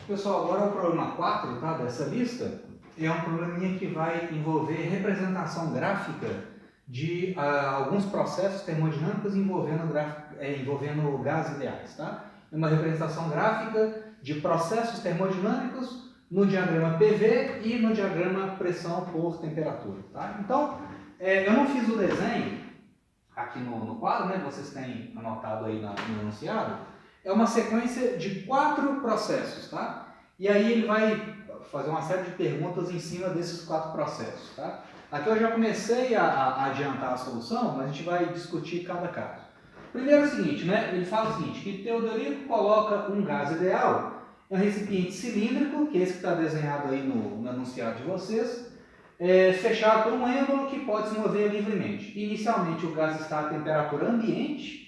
Pessoal, agora o problema 4, tá, dessa lista é um probleminha que vai envolver representação gráfica de alguns processos termodinâmicos envolvendo gases ideais. Tá? É uma representação gráfica de processos termodinâmicos no diagrama PV e no diagrama pressão por temperatura. Tá? Então, eu não fiz o desenho aqui no quadro, né, vocês têm anotado aí no enunciado. É uma sequência de 4 processos, tá? E aí ele vai fazer uma série de perguntas em cima desses 4 processos, tá? Aqui eu já comecei a adiantar a solução, mas a gente vai discutir cada caso. Primeiro é o seguinte, né? Ele fala o seguinte, que Teodorico coloca um gás ideal em um recipiente cilíndrico, que é esse que está desenhado aí no enunciado de vocês, fechado por um êmbolo que pode se mover livremente. Inicialmente o gás está a temperatura ambiente,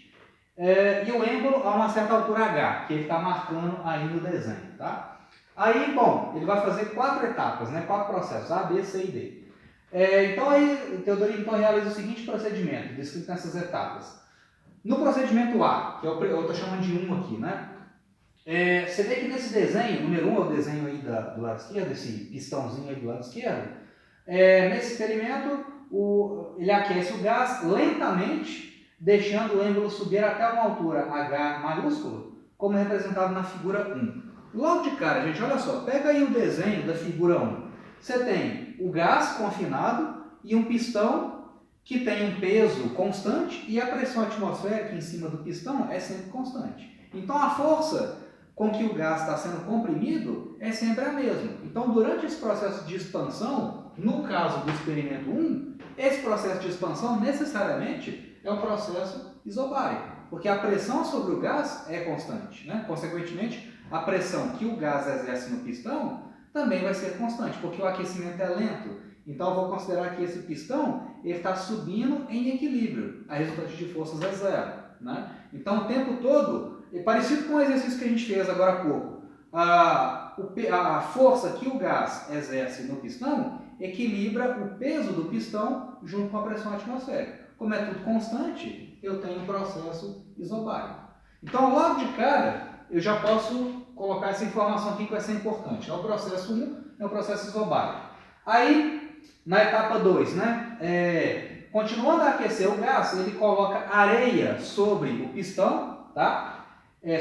e o êmbolo a uma certa altura H, que ele está marcando aí no desenho, tá? Aí, bom, ele vai fazer 4 etapas, né? 4 processos, A, B, C e D. Então aí, o Teodorico realiza o seguinte procedimento, descrito nessas etapas. No procedimento A, que eu estou chamando de 1 aqui, né? Você vê que nesse desenho, número 1 é o desenho aí do lado esquerdo, esse pistãozinho aí do lado esquerdo. Nesse experimento, ele aquece o gás lentamente, deixando o êmbolo subir até uma altura H maiúsculo, como representado na figura 1. Logo de cara, gente, olha só, pega aí o desenho da figura 1. Você tem o gás confinado e um pistão que tem um peso constante e a pressão atmosférica em cima do pistão é sempre constante. Então a força com que o gás está sendo comprimido é sempre a mesma. Então durante esse processo de expansão, no caso do experimento 1, esse processo de expansão necessariamente é um processo isobárico, porque a pressão sobre o gás é constante, né? Consequentemente, a pressão que o gás exerce no pistão também vai ser constante, porque o aquecimento é lento. Então, eu vou considerar que esse pistão está subindo em equilíbrio. A resultante de forças é zero, né? Então, o tempo todo, é parecido com o exercício que a gente fez agora há pouco. A força que o gás exerce no pistão equilibra o peso do pistão junto com a pressão atmosférica. Como é tudo constante, eu tenho um processo isobárico. Então, logo de cara, eu já posso colocar essa informação aqui que vai ser importante. O processo 1 é o processo isobárico. Aí, na etapa 2, né, continuando a aquecer o gás, ele coloca areia sobre o pistão, tá?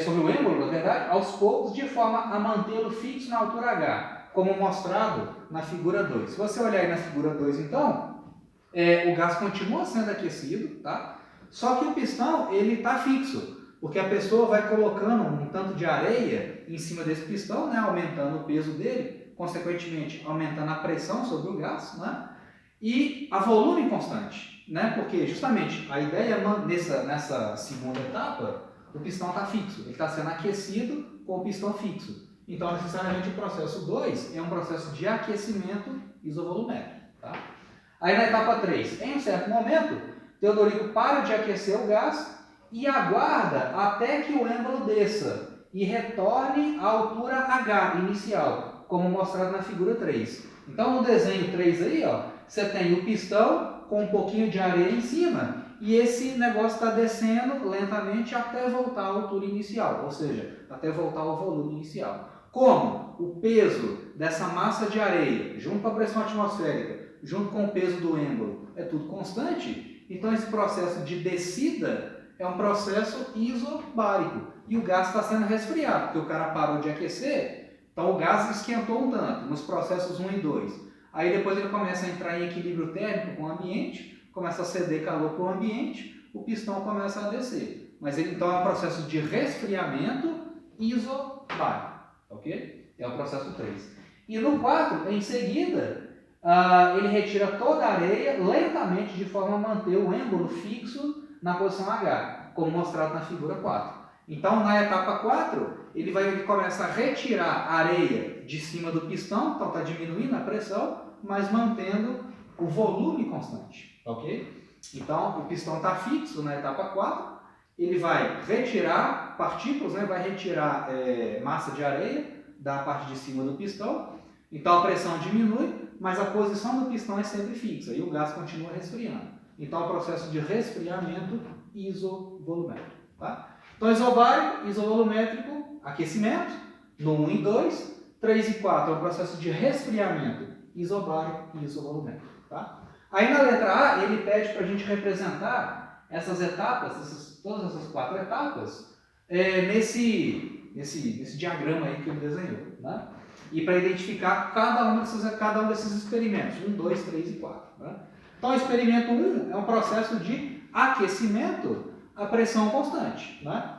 Sobre o êmbolo, na verdade, aos poucos, de forma a mantê-lo fixo na altura H, como mostrado na figura 2. Se você olhar aí na figura 2, então, o gás continua sendo aquecido, tá? Só que o pistão ele está fixo, porque a pessoa vai colocando um tanto de areia em cima desse pistão, né, aumentando o peso dele, consequentemente aumentando a pressão sobre o gás, né, e a volume constante, né, porque justamente a ideia nessa segunda etapa, o pistão está fixo, ele está sendo aquecido com o pistão fixo. Então, necessariamente, o processo 2 é um processo de aquecimento isovolumétrico, tá? Aí na etapa 3, em um certo momento, Teodorico para de aquecer o gás e aguarda até que o êmbolo desça e retorne à altura H inicial, como mostrado na figura 3. Então no desenho 3 aí, ó, você tem o pistão com um pouquinho de areia em cima e esse negócio está descendo lentamente até voltar à altura inicial, ou seja, até voltar ao volume inicial. Como o peso dessa massa de areia, junto com a pressão atmosférica, junto com o peso do êmbolo, é tudo constante, então esse processo de descida é um processo isobárico. E o gás está sendo resfriado, porque o cara parou de aquecer, então o gás esquentou um tanto, nos processos 1 e 2. Aí depois ele começa a entrar em equilíbrio térmico com o ambiente, começa a ceder calor para o ambiente, o pistão começa a descer. Mas ele então é um processo de resfriamento isobárico, ok? É o processo 3. E no 4, em seguida, ele retira toda a areia lentamente de forma a manter o êmbolo fixo na posição H, como mostrado na figura 4. Então, na etapa 4, ele começa a retirar a areia de cima do pistão, então está diminuindo a pressão, mas mantendo o volume constante, ok? Então, o pistão está fixo na etapa 4, ele vai retirar partículas, né, vai retirar massa de areia da parte de cima do pistão, então a pressão diminui, mas a posição do pistão é sempre fixa e o gás continua resfriando. Então, é o processo de resfriamento isovolumétrico. Tá? Então, isobárico, isovolumétrico, aquecimento, no 1 e 2, 3 e 4 é um processo de resfriamento isobárico e isovolumétrico. Tá? Aí na letra A, ele pede para a gente representar essas etapas, todas essas 4 etapas, nesse diagrama aí que ele desenhou. Né? E para identificar cada um desses experimentos, 1, 2, 3 e 4. Né? Então, o experimento 1 é um processo de aquecimento a pressão constante. Né?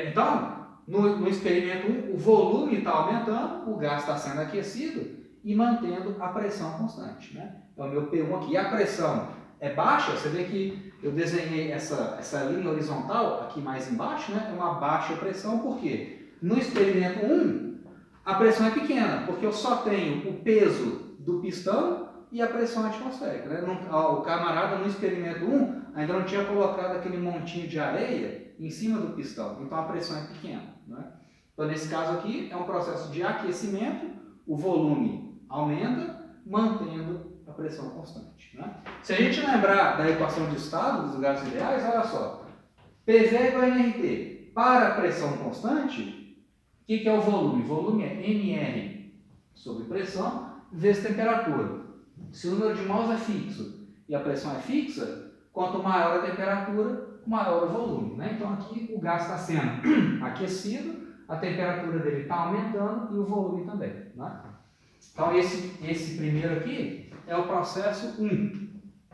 Então, no experimento 1, o volume está aumentando, o gás está sendo aquecido e mantendo a pressão constante. Né? Então, o meu P1 aqui, a pressão é baixa, você vê que eu desenhei essa linha horizontal aqui mais embaixo, né? É uma baixa pressão, por quê? No experimento 1, a pressão é pequena, porque eu só tenho o peso do pistão e a pressão atmosférica. Né? O camarada no experimento 1 ainda não tinha colocado aquele montinho de areia em cima do pistão, então a pressão é pequena. Né? Então, nesse caso aqui, é um processo de aquecimento, o volume aumenta, mantendo a pressão constante. Né? Se a gente lembrar da equação de estado dos gases ideais, olha só, PV igual a nRT. Para a pressão constante, o que é o volume? Volume é mR sobre pressão vezes temperatura. Se o número de mols é fixo e a pressão é fixa, quanto maior a temperatura, maior o volume. Né? Então aqui o gás está sendo aquecido, a temperatura dele está aumentando e o volume também. Né? Então esse primeiro aqui é o processo 1.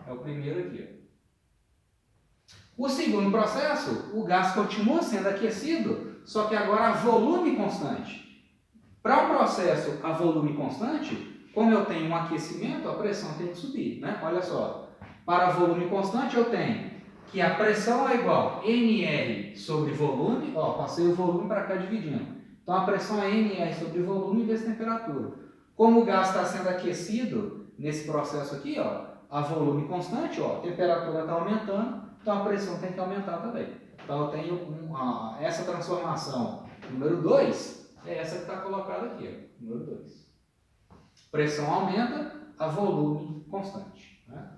É o primeiro aqui. O segundo processo, o gás continua sendo aquecido, só que agora a volume constante. Para um processo a volume constante, como eu tenho um aquecimento, a pressão tem que subir. Né? Olha só, para volume constante eu tenho que a pressão é igual a nR sobre volume, ó, passei o volume para cá dividindo. Então a pressão é nR sobre volume vezes temperatura. Como o gás está sendo aquecido nesse processo aqui, ó, a volume constante, ó, a temperatura está aumentando, então a pressão tem que aumentar também. Então eu tenho essa transformação número 2, é essa que está colocada aqui, ó, número 2. Pressão aumenta, a volume constante. Né?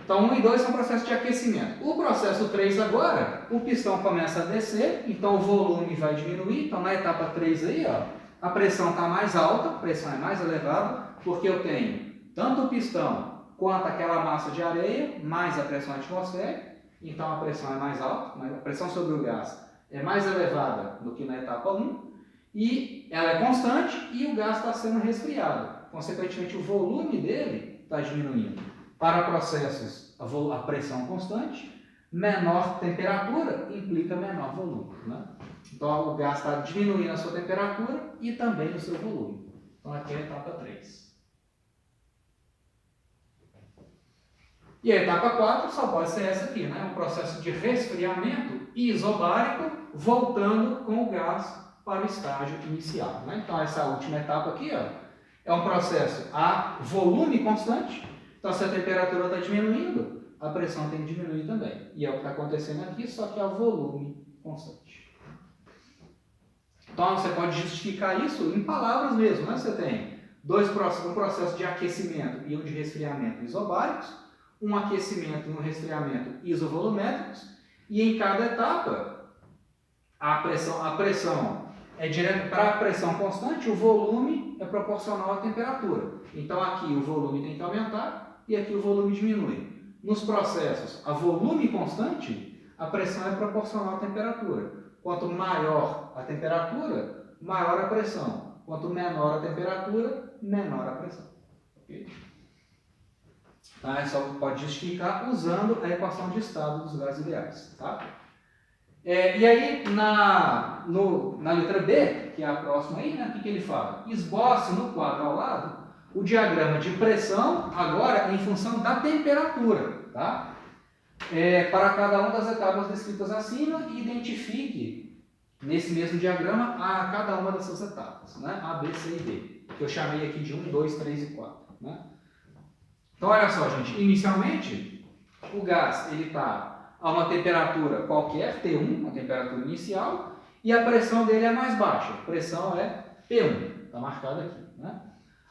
Então 1 e 2 são processos de aquecimento. O processo 3 agora, o pistão começa a descer, então o volume vai diminuir. Então na etapa 3 aí, ó, a pressão está mais alta, a pressão é mais elevada, porque eu tenho tanto o pistão quanto aquela massa de areia, mais a pressão atmosférica, então a pressão é mais alta, a pressão sobre o gás é mais elevada do que na etapa 1, e ela é constante e o gás está sendo resfriado. Consequentemente, o volume dele está diminuindo. Para processos, a pressão constante, menor temperatura implica menor volume. Né? Então, o gás está diminuindo a sua temperatura e também o seu volume. Então, aqui é a etapa 3. E a etapa 4 só pode ser essa aqui, né? Um processo de resfriamento isobárico, voltando com o gás para o estágio inicial. Né? Então, essa última etapa aqui, ó, é um processo a volume constante. Então, se a temperatura está diminuindo, a pressão tem que diminuir também. E é o que está acontecendo aqui, só que é o volume constante. Então, você pode justificar isso em palavras mesmo. Né? Você tem um processo de aquecimento e um de resfriamento isobáricos, um aquecimento e um resfriamento isovolumétricos, e em cada etapa, a pressão é direta para a pressão constante, o volume é proporcional à temperatura. Então, aqui o volume tem que aumentar e aqui o volume diminui. Nos processos a volume constante, a pressão é proporcional à temperatura. Quanto maior a temperatura, maior a pressão. Quanto menor a temperatura, menor a pressão. Okay? Tá? Só pode justificar usando a equação de estado dos gases ideais. Tá? E aí, na letra B, que é a próxima aí, né, o que ele fala? Esboce no quadro ao lado o diagrama de pressão, agora em função da temperatura. Tá? Para cada uma das etapas descritas acima e identifique nesse mesmo diagrama a cada uma dessas etapas. Né? A, B, C e D. Que eu chamei aqui de 1, 2, 3 e 4. Né? Então, olha só, gente. Inicialmente, o gás está a uma temperatura qualquer, T1, uma temperatura inicial, e a pressão dele é mais baixa. A pressão é P1, está marcado aqui. Né?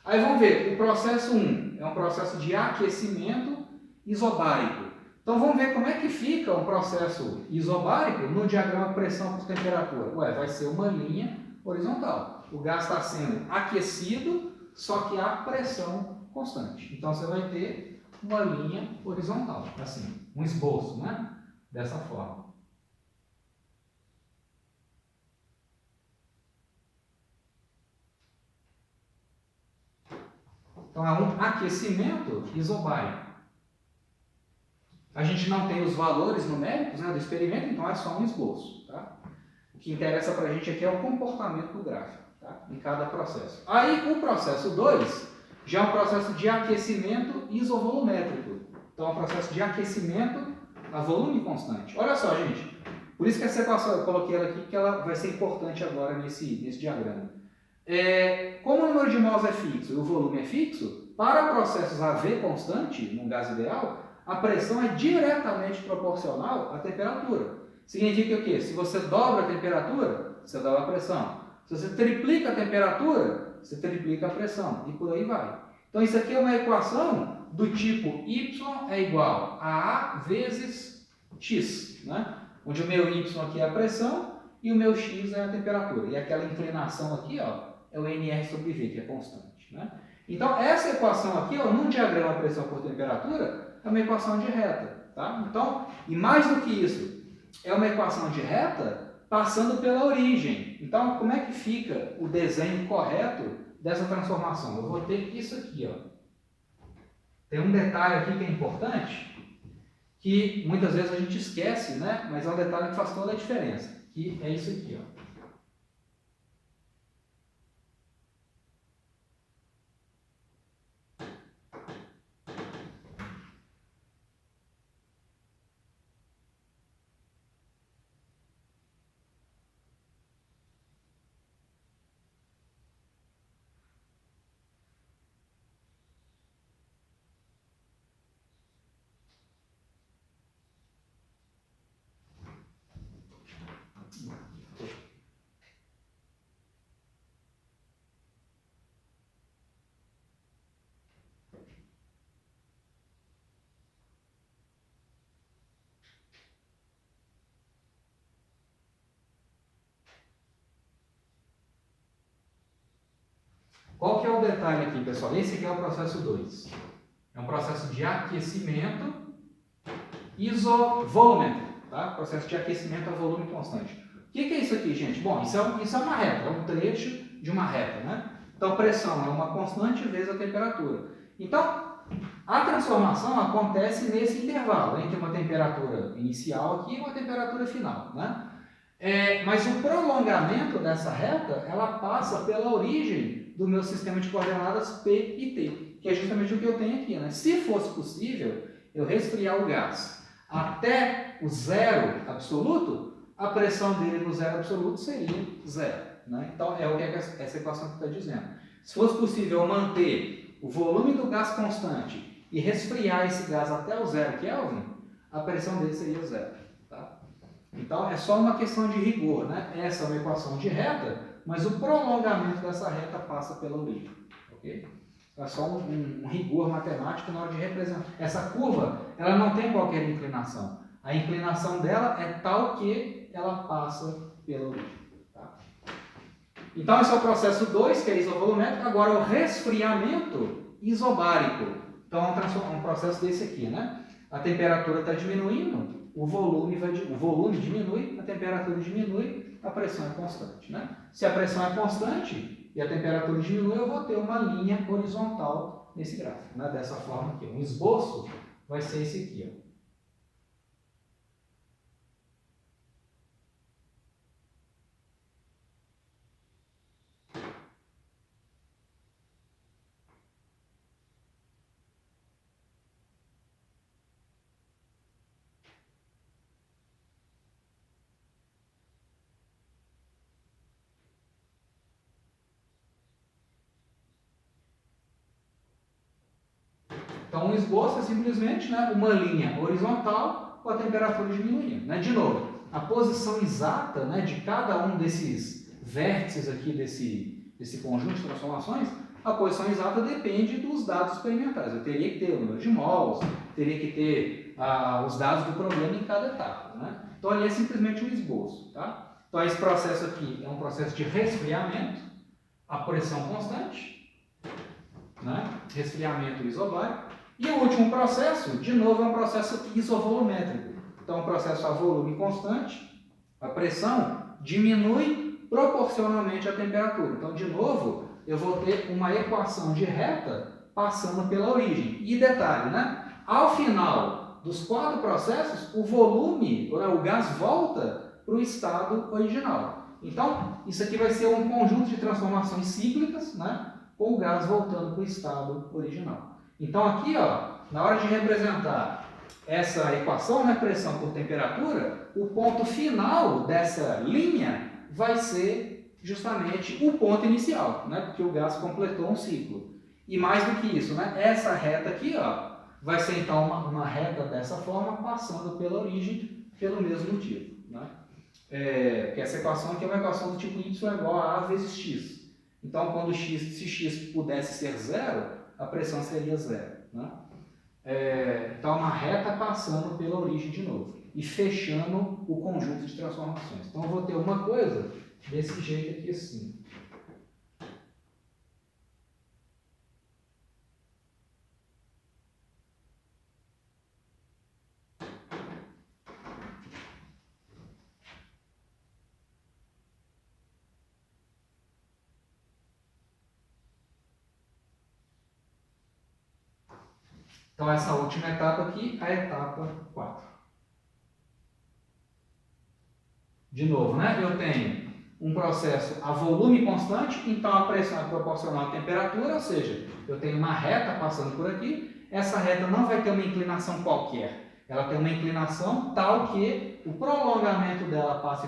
Aí vamos ver, o processo 1 é um processo de aquecimento isobárico. Então, vamos ver como é que fica um processo isobárico no diagrama pressão por temperatura. Vai ser uma linha horizontal. O gás está sendo aquecido, só que a pressão constante. Então você vai ter uma linha horizontal, assim, um esboço, né? Dessa forma. Então é um aquecimento isobárico. A gente não tem os valores numéricos, né, do experimento, então é só um esboço. Tá? O que interessa para a gente aqui é o comportamento do gráfico, tá? Em cada processo. Aí o processo 2 já é um processo de aquecimento isovolumétrico. Então é um processo de aquecimento a volume constante. Olha só, gente. Por isso que essa equação eu coloquei ela aqui, porque ela vai ser importante agora nesse diagrama. Como o número de mols é fixo e o volume é fixo, para processos AV constante, num gás ideal, a pressão é diretamente proporcional à temperatura. Significa o quê? Se você dobra a temperatura, você dobra a pressão. Se você triplica a temperatura, você triplica a pressão. E por aí vai. Então isso aqui é uma equação do tipo Y é igual a A vezes X, né? Onde o meu Y aqui é a pressão e o meu X é a temperatura. E aquela inclinação aqui, ó, é o NR sobre V, que é constante, né? Então, essa equação aqui, ó, num diagrama pressão por temperatura, é uma equação de reta, tá? Então, e mais do que isso, é uma equação de reta passando pela origem. Então, como é que fica o desenho correto dessa transformação? Eu vou ter isso aqui, ó. Tem um detalhe aqui que é importante, que muitas vezes a gente esquece, né? Mas é um detalhe que faz toda a diferença, que é isso aqui, ó. Qual que é o detalhe aqui, pessoal? Esse aqui é o processo 2. É um processo de aquecimento isovolumétrico, tá? Processo de aquecimento a volume constante. O que é isso aqui, gente? Bom, isso é uma reta, é um trecho de uma reta, né? Então, pressão é uma constante vezes a temperatura. Então, a transformação acontece nesse intervalo, entre uma temperatura inicial aqui e uma temperatura final, né? Mas o prolongamento dessa reta, ela passa pela origem do meu sistema de coordenadas P e T, que é justamente o que eu tenho aqui, né? Se fosse possível eu resfriar o gás até o zero absoluto, a pressão dele no zero absoluto seria zero, né? Então é o que essa equação está dizendo. Se fosse possível eu manter o volume do gás constante e resfriar esse gás até o 0 Kelvin, a pressão dele seria zero. Tá? Então é só uma questão de rigor, né? Essa é uma equação de reta, mas o prolongamento dessa reta passa pela origem. Ok? É só um rigor matemático na hora de representar. Essa curva, ela não tem qualquer inclinação. A inclinação dela é tal que ela passa pela origem. Tá? Então, esse é o processo 2, que é isovolumétrico. Agora, o resfriamento isobárico. Então, é um processo desse aqui, né? A temperatura está diminuindo, o volume diminui, a temperatura diminui, a pressão é constante, né? Se a pressão é constante e a temperatura diminui, eu vou ter uma linha horizontal nesse gráfico, né? Dessa forma aqui. Um esboço vai ser esse aqui, ó. Então, um esboço é simplesmente, né, uma linha horizontal com a temperatura diminuindo. Né? De novo, a posição exata, né, de cada um desses vértices aqui desse conjunto de transformações, a posição exata depende dos dados experimentais. Eu teria que ter o número de mols, teria que ter os dados do problema em cada etapa. Né? Então, ali é simplesmente um esboço. Tá? Então, esse processo aqui é um processo de resfriamento, a pressão constante, né? Resfriamento isobárico. E o último processo, de novo, é um processo isovolumétrico. Então, um processo a volume constante, a pressão diminui proporcionalmente à temperatura. Então, de novo, eu vou ter uma equação de reta passando pela origem. E detalhe, né? Ao final dos 4 processos, o volume, o gás volta para o estado original. Então, isso aqui vai ser um conjunto de transformações cíclicas, né? Com o gás voltando para o estado original. Então, aqui, ó, na hora de representar essa equação, né, pressão por temperatura, o ponto final dessa linha vai ser justamente o ponto inicial, né, porque o gás completou um ciclo. E mais do que isso, né, essa reta aqui, ó, vai ser então uma reta dessa forma, passando pela origem pelo mesmo motivo. Né? Porque essa equação aqui é uma equação do tipo y é igual a vezes x. Então, quando se x pudesse ser zero, a pressão seria zero. Né? Então, uma reta passando pela origem de novo e fechando o conjunto de transformações. Então, eu vou ter uma coisa desse jeito aqui assim. Então, essa última etapa aqui, a etapa 4. De novo, né? Eu tenho um processo a volume constante, então a pressão é proporcional à temperatura, ou seja, eu tenho uma reta passando por aqui. Essa reta não vai ter uma inclinação qualquer. Ela tem uma inclinação tal que o prolongamento dela passe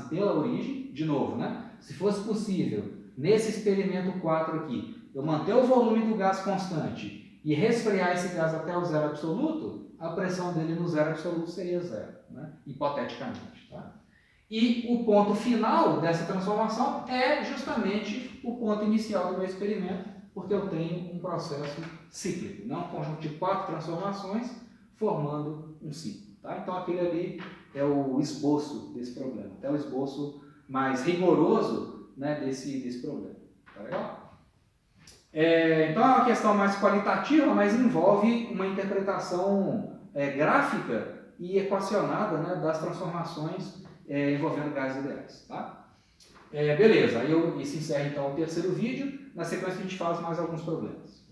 pela origem, de novo, né? Se fosse possível, nesse experimento 4 aqui, eu manter o volume do gás constante e resfriar esse gás até o zero absoluto, a pressão dele no zero absoluto seria zero, né? Hipoteticamente. Tá? E o ponto final dessa transformação é justamente o ponto inicial do meu experimento, porque eu tenho um processo cíclico, né? Um conjunto de 4 transformações formando um ciclo. Tá? Então aquele ali é o esboço desse problema, até o esboço mais rigoroso, né, desse problema. Tá legal? Então é uma questão mais qualitativa, mas envolve uma interpretação gráfica e equacionada, né, das transformações envolvendo gases ideais. Tá? Beleza, aí isso encerra então o terceiro vídeo. Na sequência a gente faz mais alguns problemas.